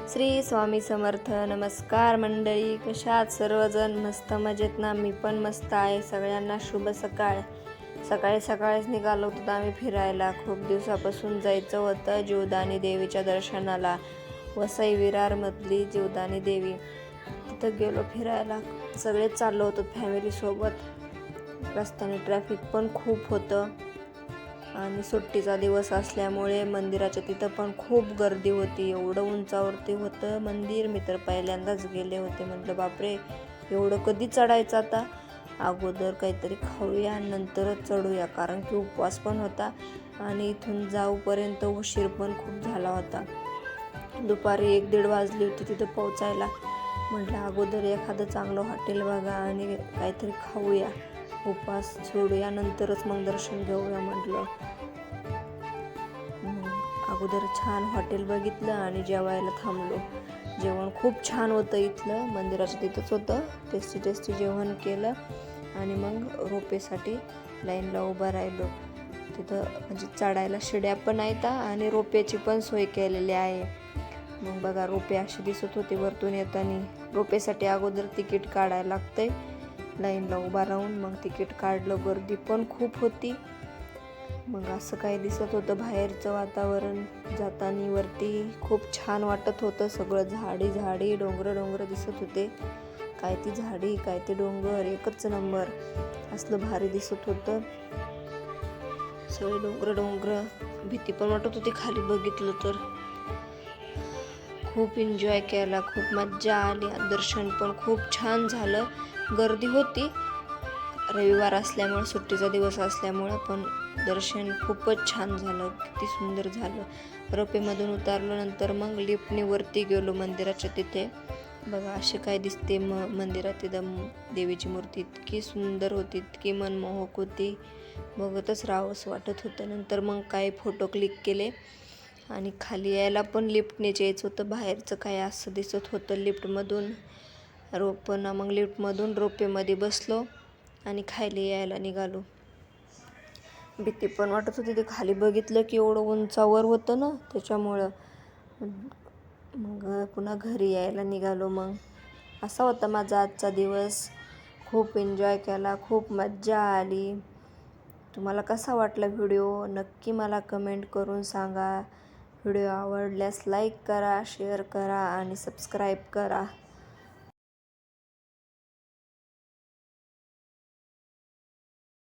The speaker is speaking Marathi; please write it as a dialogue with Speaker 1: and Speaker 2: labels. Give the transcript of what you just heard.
Speaker 1: श्री स्वामी समर्थ. नमस्कार मंडळी, कशात सर्वजण? मस्त मजेत ना? मी पण मस्त आहे. सगळ्यांना शुभ सकाळ. सकाळी सकाळीच निघालो होतो आम्ही फिरायला. खूप दिवसापासून जायचं होतं जीवदानी देवीच्या दर्शनाला. वसई विरारमधली जीवदानी देवी, तिथं गेलो फिरायला. सगळेच चाललो होतो फॅमिलीसोबत. रस्त्याने ट्रॅफिक पण खूप होतं आणि सुट्टीचा दिवस असल्यामुळे मंदिराच्या तिथं पण खूप गर्दी होती. एवढं उंचावरती होतं मंदिर. मी तर पहिल्यांदाच गेले होते. म्हटलं बापरे, एवढं कधी चढायचं आता? अगोदर काहीतरी खाऊया नंतरच चढूया, कारण की उपवास पण होता आणि इथून जाऊपर्यंत उशीर पण खूप झाला होता. दुपारी 1-1:30 वाजली होती तिथं पोहोचायला. म्हटलं अगोदर एखादं चांगलं हॉटेल बघा आणि काहीतरी खाऊया, उपवास सोडूया, नंतरच मग दर्शन घेऊया म्हटलं. अगोदर छान हॉटेल बघितलं आणि जेवायला थांबलो. जेवण खूप छान होतं इथलं, मंदिराच्या तिथंच होतं. टेस्टी जेवण केलं आणि मग रोपेसाठी लाईनला उभं राहिलो. तिथं म्हणजे चढायला शिड्या पण आहेत आणि रोपेची पण सोय केलेली आहे. मग बघा, रोपे अशी दिसत होते वरतून येताना. रोपेसाठी अगोदर तिकीट काढायला लागतंय, लाईनला उभा राहून. मग तिकीट काढलं. गर्दी पण खूप होती. मग असं काय दिसत होतं बाहेरचं वातावरण. जाताना वरती खूप छान वाटत होतं. सगळं झाडी डोंगर दिसत होते. काय ती झाडी, काय ते डोंगर, एकच नंबर. असलं भारी दिसत होतं. सगळे डोंगर. भीती पण वाटत होती खाली बघितलं तर. खूप एन्जॉय केला, खूप मज्जा आली. दर्शन पण खूप छान झालं. गर्दी होती, रविवार असल्यामुळे, सुट्टीचा दिवस असल्यामुळं, पण दर्शन खूपच छान झालं. किती सुंदर झालं. रोपेमधून उतरलो. नंतर मग लिफ्टने वरती गेलो मंदिराच्या तिथे. बघा असे काय दिसते मंदिरात. तिथं देवीची मूर्ती इतकी सुंदर होती, इतकी मनमोहक होती, बघतच राहावंसं वाटत होतं. नंतर मग काही फोटो क्लिक केले आणि खाली यायला पण लिफ्टनेच यायचं होतं. बाहेरचं काय असं दिसत होतं लिफ्टमधून. मग लिफ्टमधून रोपेमध्ये बसलो आणि खाली यायला निघालो. भीती पण वाटत होती ते खाली बघितलं की, एवढं उंचावर होतं ना, त्याच्यामुळं. मग पुन्हा घरी यायला निघालो. मग असा होता माझा आजचा दिवस. खूप एन्जॉय केला, खूप मज्जा आली. तुम्हाला कसा वाटला व्हिडिओ नक्की मला कमेंट करून सांगा. व्हिडिओ आवडल्यास लाईक करा, शेअर करा आणि सबस्क्राईब करा.